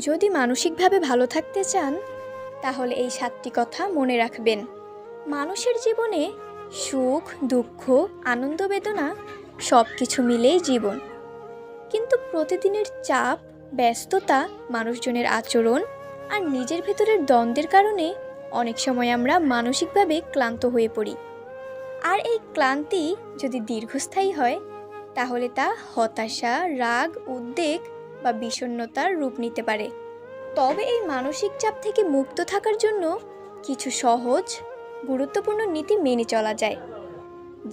যদি মানসিকভাবে ভালো থাকতে চান তাহলে এই 7টি কথা মনে রাখবেন। মানুষের জীবনে সুখ, দুঃখ, আনন্দ, বেদনা সব কিছু মিলেই জীবন। কিন্তু প্রতিদিনের চাপ, ব্যস্ততা, মানুষজনের আচরণ আর নিজের ভেতরের দ্বন্দ্বের কারণে অনেক সময় আমরা মানসিকভাবে ক্লান্ত হয়ে পড়ি। আর এই ক্লান্তি যদি দীর্ঘস্থায়ী হয় তাহলে তা হতাশা, রাগ, উদ্বেগ বা বিষণ্ণতার রূপ নিতে পারে। তবে এই মানসিক চাপ থেকে মুক্ত থাকার জন্য কিছু সহজ, গুরুত্বপূর্ণ নীতি মেনে চলা যায়,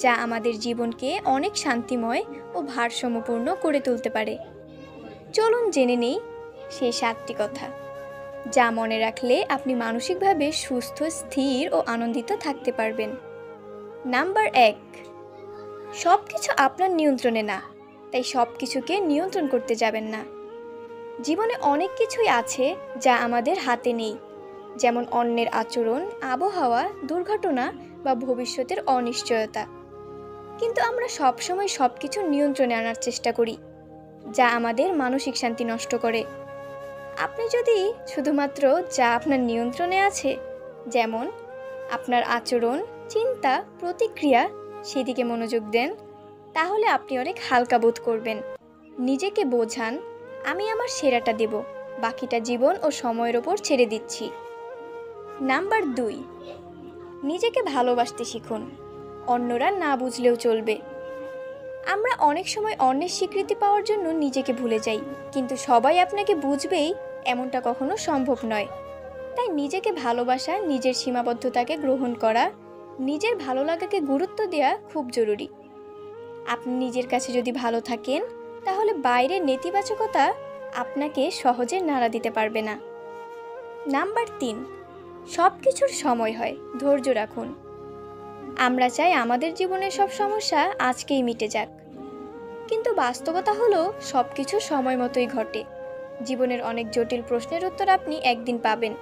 যা আমাদের জীবনকে অনেক শান্তিময় ও ভারসাম্যপূর্ণ করে তুলতে পারে। চলুন জেনে নেই সেই 7টি কথা, যা মনে রাখলে আপনি মানসিকভাবে সুস্থ, স্থির ও আনন্দিত থাকতে পারবেন। নাম্বার 1, সব কিছু আপনার নিয়ন্ত্রণে না, তাই সব কিছুকে নিয়ন্ত্রণ করতে যাবেন না। জীবনে অনেক কিছুই আছে যা আমাদের হাতে নেই, যেমন অন্যের আচরণ, আবহাওয়া, দুর্ঘটনা বা ভবিষ্যতের অনিশ্চয়তা। কিন্তু আমরা সবসময় সব কিছু নিয়ন্ত্রণে আনার চেষ্টা করি, যা আমাদের মানসিক শান্তি নষ্ট করে। আপনি যদি শুধুমাত্র যা আপনার নিয়ন্ত্রণে আছে, যেমন আপনার আচরণ, চিন্তা, প্রতিক্রিয়া, সেদিকে মনোযোগ দেন, তাহলে আপনি অনেক হালকা বোধ করবেন। নিজেকে বোঝান, আমি আমার সেরাটা দেব, বাকিটা জীবন ও সময়ের ওপর ছেড়ে দিচ্ছি। নাম্বার 2, নিজেকে ভালোবাসতে শিখুন। অন্যরা না বুঝলেও চলবে। আমরা অনেক সময় অন্যের স্বীকৃতি পাওয়ার জন্য নিজেকে ভুলে যাই, কিন্তু সবাই আপনাকে বুঝবেই এমনটা কখনো সম্ভব নয়। তাই নিজেকে ভালোবাসা, নিজের সীমাবদ্ধতাকে গ্রহণ করা, নিজের ভালো লাগাকে গুরুত্ব দেওয়া খুব জরুরি। আপনি নিজের কাছে যদি ভালো থাকেন তাহলে বাইরের নেতিবাচকতা আপনাকে সহজে নাড়া দিতে পারবে না। নাম্বার 3, সব কিছুর সময় হয়, ধৈর্য রাখুন। আমরা চাই আমাদের জীবনের সব সমস্যা আজকেই মিটে যাক, কিন্তু বাস্তবতা হলো সব কিছু সময় মতোই ঘটে। জীবনের অনেক জটিল প্রশ্নের উত্তর আপনি একদিন পাবেন,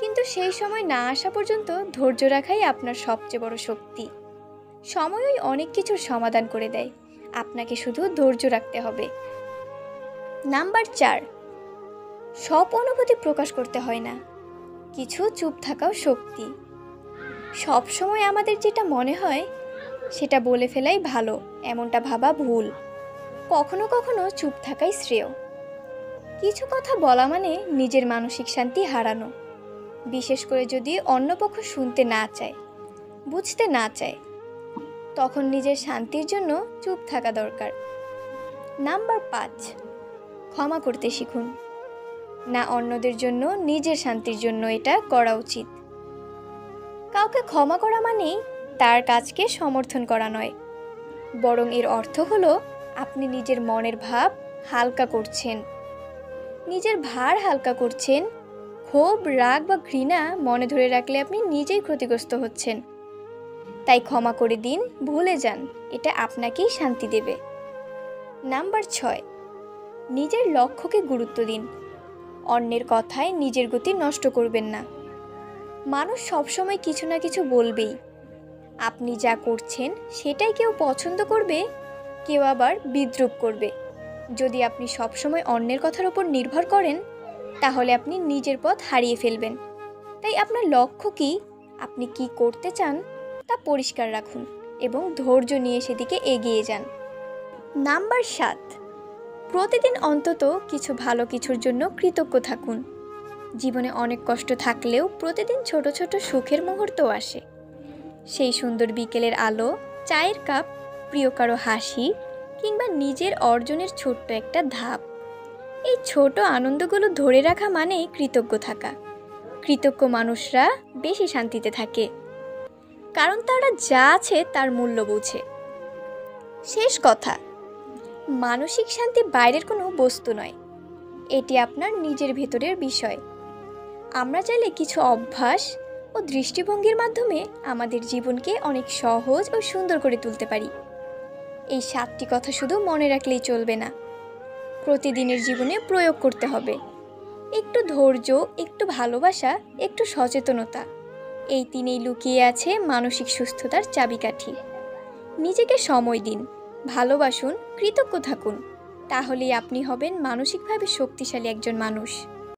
কিন্তু সেই সময় না আসা পর্যন্ত ধৈর্য রাখাই আপনার সবচেয়ে বড় শক্তি। সময়ই অনেক কিছুর সমাধান করে দেয়, আপনাকে শুধু ধৈর্য রাখতে হবে। নাম্বার 4, সব অনুভূতি প্রকাশ করতে হয় না, কিছু চুপ থাকাও শক্তি। সব সময় আমাদের যেটা মনে হয় সেটা বলে ফেলাই ভালো, এমনটা ভাবা ভুল। কখনো কখনো চুপ থাকাই শ্রেয়। কিছু কথা বলা মানে নিজের মানসিক শান্তি হারানো, বিশেষ করে যদি অন্য পক্ষ শুনতে না চায়, বুঝতে না চায়, তখন নিজের শান্তির জন্য চুপ থাকা দরকার। নাম্বার 5, ক্ষমা করতে শিখুন। না অন্যদের জন্য, নিজের শান্তির জন্য এটা করা উচিত। কাউকে ক্ষমা করা মানেই তার কাজকে সমর্থন করা নয়, বরং এর অর্থ হলো আপনি নিজের মনের ভাব হালকা করছেন। নিজের ভার হালকা করছেন। ক্ষোভ, রাগ বা ঘৃণা মনে ধরে রাখলে আপনি নিজেই ক্ষতিগ্রস্ত হচ্ছেন। তাই ক্ষমা করে দিন, ভুলে যান, এটা আপনাকেই শান্তি দেবে। নাম্বার 6, নিজের লক্ষ্যকে গুরুত্ব দিন। অন্যের কথায় নিজের গতি নষ্ট করবেন না। মানুষ সবসময় কিছু না কিছু বলবেই। আপনি যা করছেন সেটাই কেউ পছন্দ করবে, কেউ আবার বিদ্রূপ করবে। যদি আপনি সবসময় অন্যের কথার উপর নির্ভর করেন তাহলে আপনি নিজের পথ হারিয়ে ফেলবেন। তাই আপনার লক্ষ্য কি, আপনি কি করতে চান তা পরিষ্কার রাখুন এবং ধৈর্য নিয়ে সেদিকে এগিয়ে যান। নাম্বার 7, প্রতিদিন অন্তত কিছু ভালো কিছুর জন্য কৃতজ্ঞ থাকুন। জীবনে অনেক কষ্ট থাকলেও প্রতিদিন ছোট ছোট সুখের মুহূর্তও আসে। সেই সুন্দর বিকেলের আলো, চায়ের কাপ, প্রিয় কারো হাসি কিংবা নিজের অর্জনের ছোট্ট একটা ধাপ, এই ছোট আনন্দগুলো ধরে রাখা মানেই কৃতজ্ঞ থাকা। কৃতজ্ঞ মানুষরা বেশি শান্তিতে থাকে, কারণ তারা যা আছে তার মূল্য বোঝে। শেষ কথা, মানসিক শান্তি বাইরের কোনো বস্তু নয়, এটি আপনার নিজের ভেতরের বিষয়। আমরা চাইলে কিছু অভ্যাস ও দৃষ্টিভঙ্গির মাধ্যমে আমাদের জীবনকে অনেক সহজ ও সুন্দর করে তুলতে পারি। এই 7টি কথা শুধু মনে রাখলেই চলবে না, প্রতিদিনের জীবনে প্রয়োগ করতে হবে। একটু ধৈর্য, একটু ভালোবাসা, একটু সচেতনতা, এই 3ই লুকিয়ে আছে মানসিক সুস্থতার চাবিকাঠি। নিজেকে সময় দিন, ভালোবাসুন, কৃতজ্ঞ থাকুন, তাহলেই আপনি হবেন মানসিকভাবে শক্তিশালী একজন মানুষ।